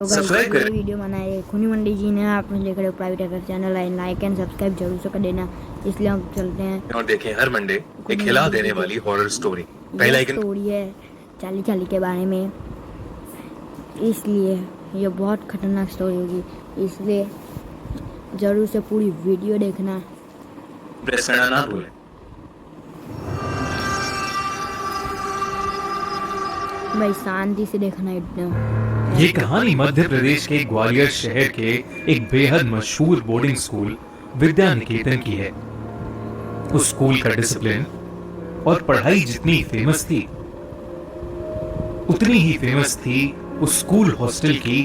Subscribe करें। Video बनाए खुनी मंडी जी ने, आप देख रहे हो प्राइवेट हैकर चैनल है, लाइक एंड सब्सक्राइब जरूर से कर देना। इसलिए हम चलते हैं और देखें हर मंडे एक हिला देने वाली हॉरर स्टोरी। पहला ये आइकन स्टोरी है चाली चाली के बारे में, इसलिए ये बहुत खतरनाक स्टोरी होगी, इसलिए जरूर से पूरी वीडियो देखना। प्रेस करना ना भूलें। भाई शांति से देखना एकदम। ये कहानी मध्य प्रदेश के ग्वालियर शहर के एक बेहद मशहूर बोर्डिंग स्कूल विद्या निकेतन की है। उस स्कूल का डिसिप्लिन और पढ़ाई जितनी फेमस थी, उतनी ही फेमस थी उस स्कूल हॉस्टल की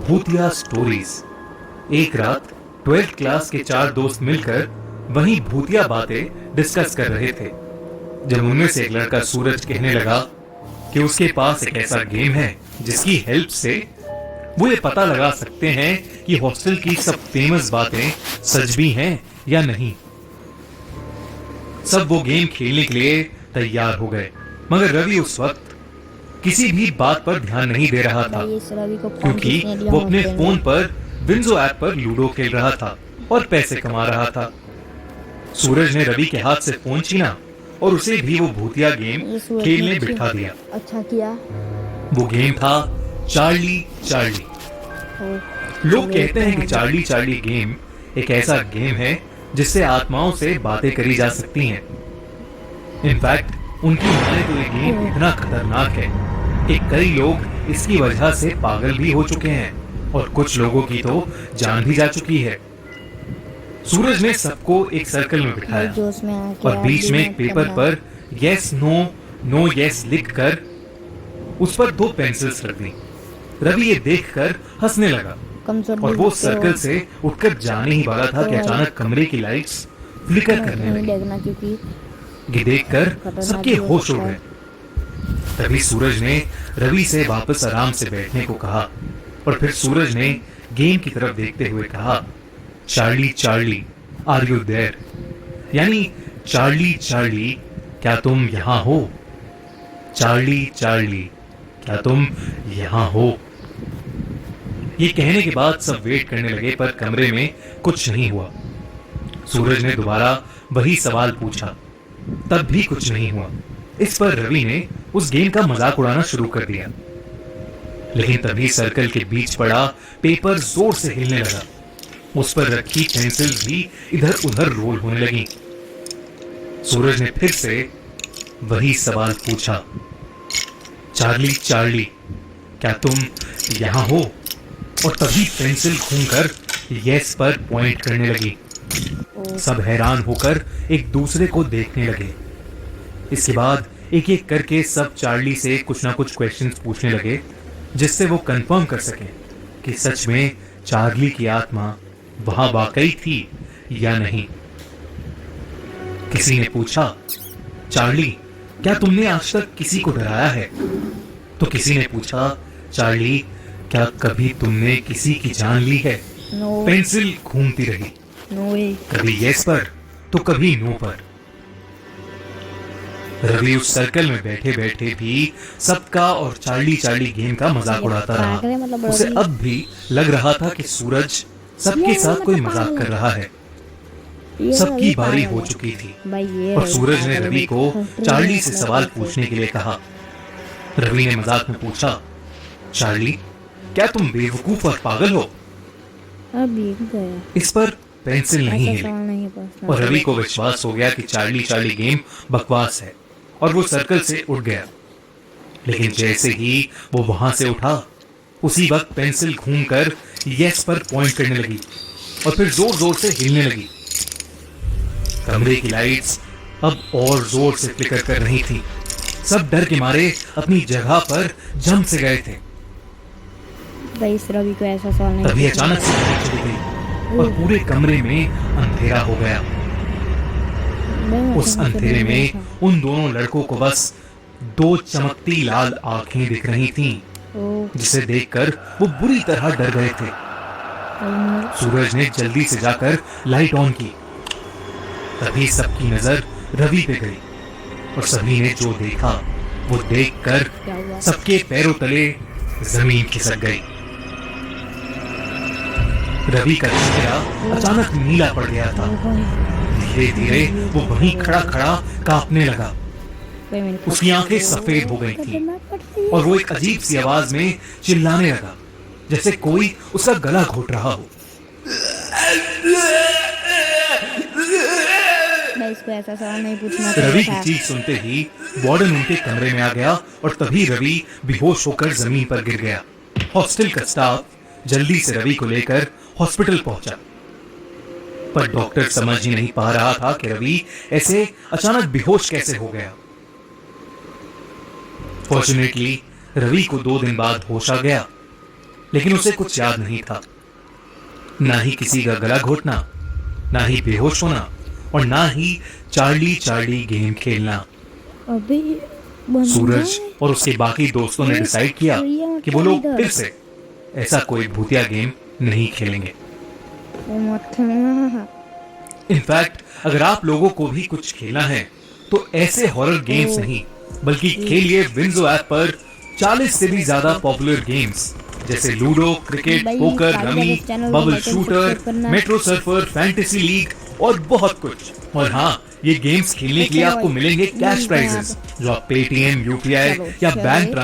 भूतिया स्टोरीज। एक रात 12th क्लास के 4 दोस्त मिलकर वही भूतिया बातें डिस्कस कर रहे थे, जब उनमें से एक लड़का सूरज कहने लगा कि उसके पास एक ऐसा गेम है जिसकी हेल्प से वो ये पता लगा सकते हैं कि हॉस्टल की सब फेमस बातें सच भी हैं या नहीं। सब वो गेम खेलने के लिए तैयार हो गए, मगर रवि उस वक्त किसी भी बात पर ध्यान नहीं दे रहा था, क्योंकि वो अपने फोन पर विंजो ऐप पर लूडो खेल रहा था और पैसे कमा रहा था। सूरज ने रवि के हाथ से फोन छीना और उसे भी वो भूतिया गेम खेलने बिठा दिया। अच्छा किया। वो गेम था चार्ली चार्ली। लोग कहते हैं कि चार्ली चार्ली गेम एक ऐसा गेम है जिससे आत्माओं से बातें करी जा सकती हैं। इनफैक्ट उनकी माने तो ये गेम इतना खतरनाक है कि कई लोग इसकी वजह से पागल भी हो चुके हैं और कुछ लोगों की तो जान भी जा चुकी है। सूरज ने सबको एक सर्कल में बिठाया और बीच में एक पेपर पर यस नो नो यस लिखकर उस पर 2 पेंसिल्स रख दी। रवि ये देखकर हंसने लगा और वो सर्कल से उठकर जाने ही वाला था कि अचानक कमरे की लाइट्स फ्लिकर करने लगी। ये देखकर सबके होश उड़ गए। तभी सूरज ने रवि से वापस आराम से बैठने को कहा और फिर सूरज ने गेम की तरफ देखते हुए कहा, Charlie Charlie are you there? यानी चार्ली चार्ली क्या तुम यहां हो? चार्ली चार्ली क्या तुम यहां हो? ये कहने के बाद सब वेट करने लगे, पर कमरे में कुछ नहीं हुआ। सूरज ने दोबारा वही सवाल पूछा, तब भी कुछ नहीं हुआ। इस पर रवि ने उस गेम का मजाक उड़ाना शुरू कर दिया, लेकिन तभी सर्कल के बीच पड़ा पेपर जोर से हिलने लगा। उस पर रखी पेंसिल भी इधर उधर रोल होने लगी। सूरज ने फिर से वही सवाल पूछा, चार्ली चार्ली क्या तुम यहां हो? और तभी पेंसिल घूमकर यस पर पॉइंट करने लगी। सब हैरान होकर एक दूसरे को देखने लगे। इसके बाद एक एक करके सब चार्ली से कुछ ना कुछ क्वेश्चंस पूछने लगे, जिससे वो कंफर्म कर सकें कि सच में चार्ली की आत्मा वहां वाकई थी या नहीं। किसी ने पूछा, चार्ली क्या तुमने आज तक किसी को डराया है? तो किसी ने पूछा, चार्ली क्या कभी तुमने किसी की जान ली है? पेंसिल घूमती रही, कभी यस पर तो कभी नो पर। रवि उस सर्कल में बैठे बैठे भी सबका और चार्ली चार्ली गेम का मजाक उड़ाता रहा। उसे अब भी लग रहा था कि सूरज सबके साथ कोई मजाक कर रहा है। सबकी बारी हो चुकी थी और सूरज ने रवि को चार्ली से सवाल पूछने के लिए कहा। रवि ने मजाक में पूछा, चार्ली क्या तुम बेवकूफ और पागल हो? इस पर पेंसिल नहीं हिली और रवि को विश्वास हो गया कि चार्ली चार्ली गेम बकवास है और वो सर्कल से उठ गया। लेकिन जैसे ही वो वहां से उठा, उसी वक्त पेंसिल घूमकर यस पर पॉइंट करने लगी और फिर जोर जोर से हिलने लगी। कमरे की लाइट्स अब और जोर से फ्लिकर कर रही थीं। सब डर के मारे अपनी जगह पर जम से गए थे। रवि को ऐसा सवाल नहीं। तभी अचानक से लाइट चली गई और पूरे कमरे में अंधेरा हो गया। उस अंधेरे में उन दोनों लड़कों को बस 2 चमकती लाल आंखें दिख रही थीं, जिसे देखकर वो बुरी तरह डर गए थे। सूरज ने जल्दी से जाकर लाइट ऑन की। तभी सबकी नजर रवि पे गई और सभी ने जो देखा वो देखकर सबके पैरों तले जमीन खिसक गई। रवि का चेहरा अचानक नीला पड़ गया था। धीरे धीरे वो वहीं खड़ा खड़ा कांपने लगा। भाई मैंने उसकी आंखें सफेद हो गई थी खतरनाक पड़ती है। और वो एक अजीब सी आवाज में चिल्लाने लगा, जैसे कोई उसका गला घोट रहा हो। मैं इसको ऐसा सवाल नहीं पूछना रवि चाहता की चीख सुनते ही वार्डन उनके कमरे में आ गया और तभी रवि बेहोश होकर जमीन पर गिर गया। हॉस्टल का स्टाफ जल्दी से रवि को लेकर हॉस्पिटल पहुंचा, पर डॉक्टर समझ ही नहीं पा रहा था कि रवि ऐसे अचानक बेहोश कैसे हो गया। फॉर्चुनेटली रवि को 2 दिन बाद होश आ गया, लेकिन उसे कुछ याद नहीं था, ना ही किसी का गला घोटना, ना ही बेहोश होना और ना ही चार्ली चार्ली गेम खेलना। अबे बंदा सूरज और उसके बाकी दोस्तों ने डिसाइड किया कि वो लोग फिर से ऐसा कोई भूतिया गेम नहीं खेलेंगे। वो मत खेलना। इनफैक्ट अगर आप लोगों को भी कुछ खेलना है तो ऐसे हॉरर गेम्स नहीं, बल्कि खेलिए विंजो ऐप पर 40 से भी ज्यादा पॉपुलर गेम्स जैसे लूडो, क्रिकेट, भाई, पोकर, सारे रमी, जगह चैनल को bubble like and shooter, subscribe करना। मेट्रो सर्फर, फैंटेसी लीग और बहुत कुछ। और हाँ, ये गेम्स खेलने के लिए आपको मिलेंगे कैश प्राइजेस जो आप पेटीएम, यूपीआई चलो, या चलो। बैंक